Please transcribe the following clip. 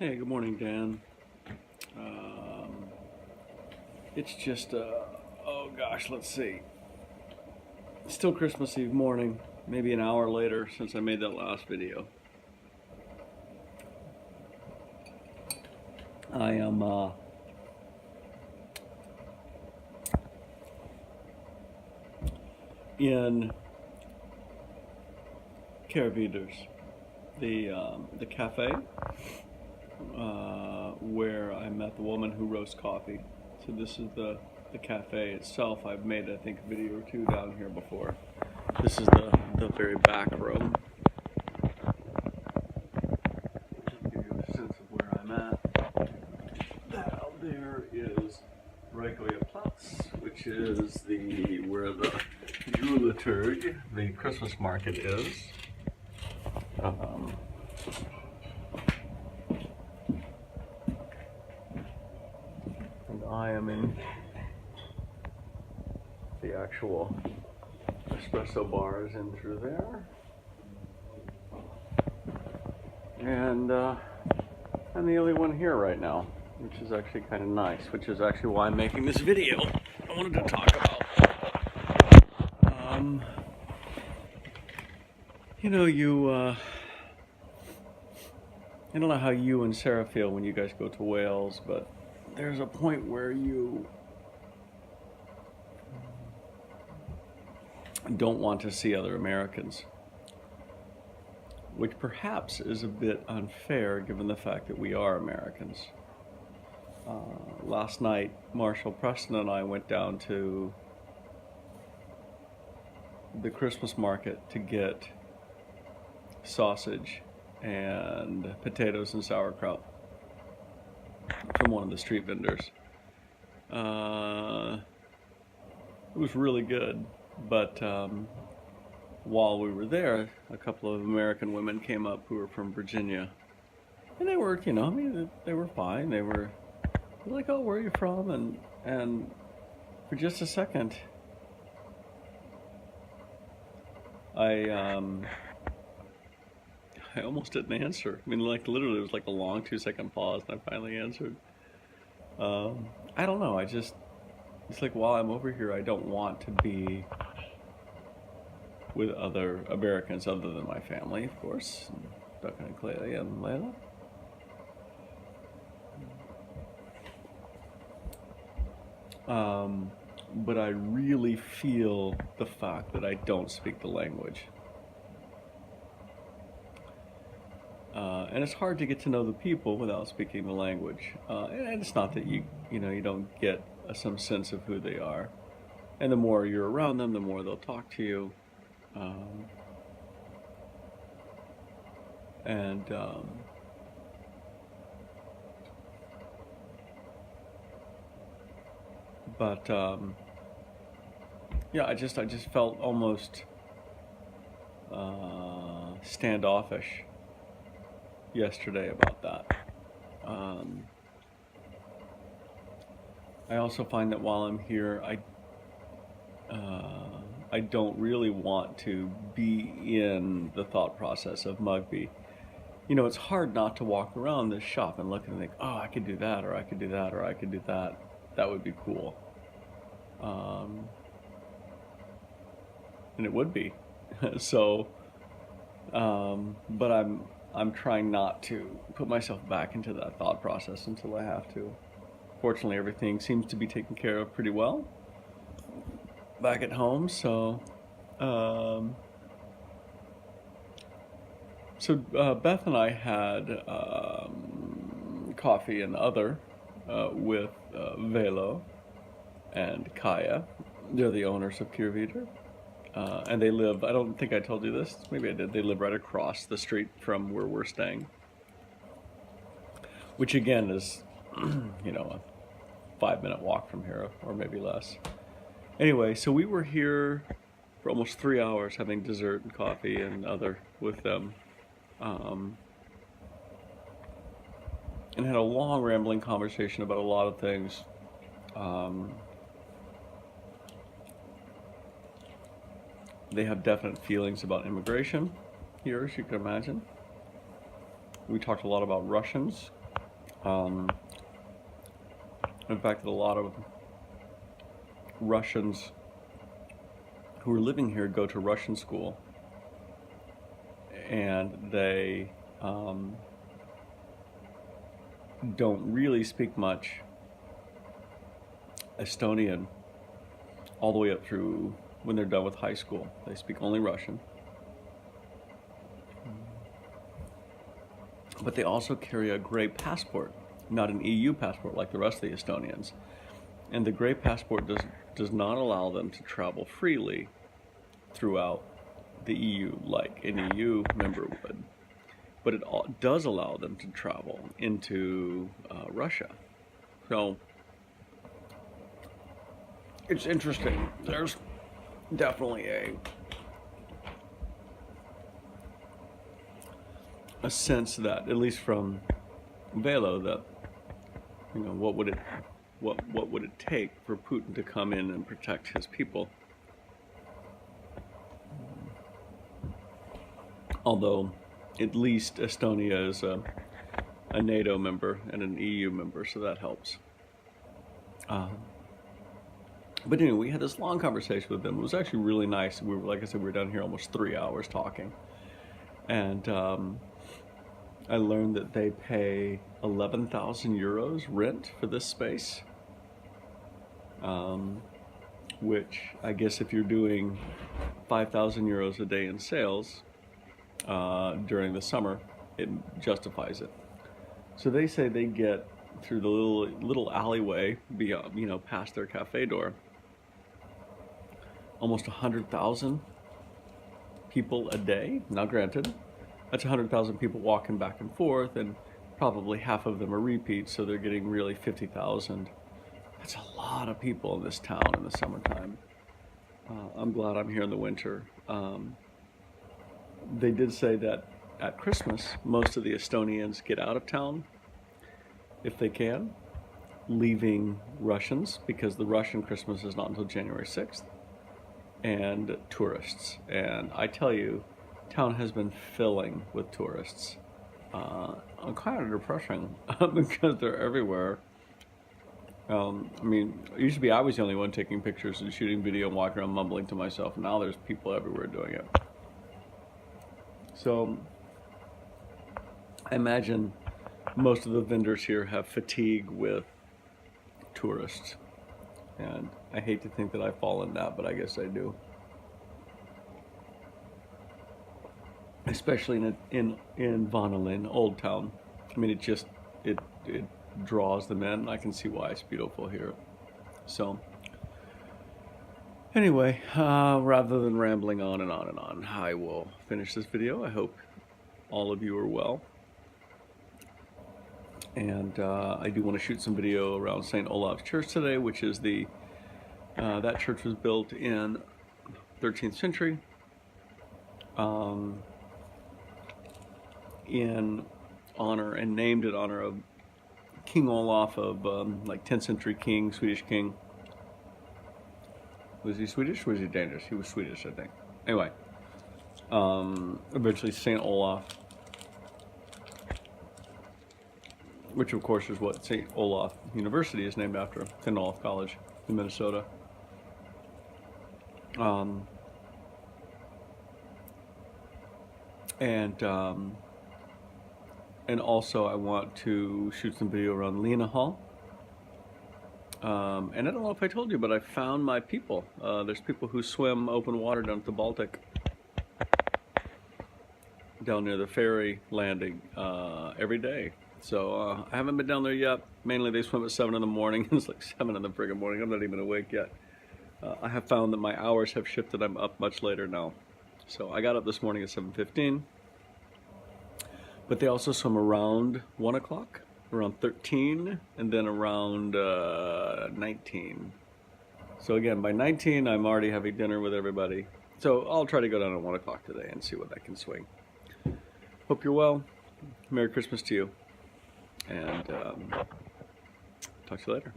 Hey, good morning, Dan. Um, it's just, oh gosh, let's see. Still Christmas Eve morning, maybe an hour later since I made that last video. I am, in Kehrwieders, the cafe, where I met the woman who roasts coffee. So this is the cafe itself. I've made, I think, a video or two down here before. This is the very back room. Just to give you a sense of where I'm at. Down there is Platz, which is where the Juliterg, the Christmas market, is. And I am in the actual espresso bars in through there. And I'm the only one here right now, which is actually kind of nice, which is actually why I'm making this video. I wanted to talk about, I don't know how you and Sarah feel when you guys go to Wales, but there's a point where you don't want to see other Americans, which perhaps is a bit unfair given the fact that we are Americans. Last night, Marshall Preston and I went down to the Christmas market to get sausage and potatoes and sauerkraut from one of the street vendors. It was really good, but while we were there, a couple of American women came up who were from Virginia, and they were, they were fine. They were like, "Oh, where are you from?" And for just a second, I almost didn't answer. I mean, like, literally, it was like a long 2-second pause, and I finally answered. I don't know. It's like, while I'm over here, I don't want to be with other Americans other than my family, of course. Duncan and Clea and Layla. But I really feel the fact that I don't speak the language. And it's hard to get to know the people without speaking the language. And it's not that you don't get some sense of who they are. And the more you're around them, the more they'll talk to you. Yeah, I just felt almost standoffish yesterday about that. I also find that while I'm here, I don't really want to be in the thought process of Mugby. It's hard not to walk around this shop and look and think, oh, I could do that, or I could do that, or I could do that. That would be cool. And it would be. So, but I'm trying not to put myself back into that thought process until I have to. Fortunately, everything seems to be taken care of pretty well back at home. So, Beth and I had coffee and other with Velo and Kaya. They're the owners of Kehrwieders. And they live, I don't think I told you this, maybe I did, they live right across the street from where we're staying. Which again is, a 5-minute walk from here, or maybe less. Anyway, so we were here for almost 3 hours having dessert and coffee and other with them. And had a long rambling conversation about a lot of things. They have definite feelings about immigration here, as you can imagine. We talked a lot about Russians In fact, a lot of Russians who are living here go to Russian school, and they don't really speak much Estonian all the way up through when they're done with high school. They speak only Russian. But they also carry a gray passport, not an EU passport like the rest of the Estonians. And the gray passport does not allow them to travel freely throughout the EU like an EU member would. But it does allow them to travel into Russia. So it's interesting. There's definitely a sense that, at least from Velo, that, you know, what would it take for Putin to come in and protect his people? Although at least Estonia is a NATO member and an EU member, so that helps. But anyway, we had this long conversation with them. It was actually really nice. We were, like I said, we were down here almost 3 hours talking. And I learned that they pay 11,000 euros rent for this space. Which I guess if you're doing 5,000 euros a day in sales during the summer, it justifies it. So they say they get through the little alleyway, beyond, you know, past their cafe door, almost 100,000 people a day. Now granted, that's 100,000 people walking back and forth, and probably half of them are repeats, so they're getting really 50,000. That's a lot of people in this town in the summertime. I'm glad I'm here in the winter. They did say that at Christmas, most of the Estonians get out of town if they can, leaving Russians, because the Russian Christmas is not until January 6th, and tourists. And I tell you, town has been filling with tourists. Kind of depressing because they're everywhere. I mean, it used to be I was the only one taking pictures and shooting video and walking around mumbling to myself. Now there's people everywhere doing it. So I imagine most of the vendors here have fatigue with tourists. And I hate to think that I fall in that, but I guess I do. Especially in Vanillin, Old Town. I mean, it draws them in. I can see why it's beautiful here. So anyway, rather than rambling on and on and on, I will finish this video. I hope all of you are well. And I do want to shoot some video around St. Olav's Church today, which is that church was built in 13th century in honor and named in honor of King Olaf of like 10th century king, Swedish king. Was he Swedish or was he Danish? He was Swedish, I think. Anyway, eventually St. Olaf, which of course is what St. Olaf University is named after, St. Olaf College in Minnesota. And also I want to shoot some video around Lena Hall. And I don't know if I told you, but I found my people. There's people who swim open water down at the Baltic, down near the ferry landing every day. So I haven't been down there yet. Mainly they swim at 7 in the morning. It's like 7 in the friggin' morning. I'm not even awake yet. I have found that my hours have shifted. I'm up much later now. So I got up this morning at 7:15. But they also swim around 1 o'clock, around 13, and then around 19. So again, by 19, I'm already having dinner with everybody. So I'll try to go down at 1 o'clock today and see what I can swing. Hope you're well. Merry Christmas to you. And talk to you later.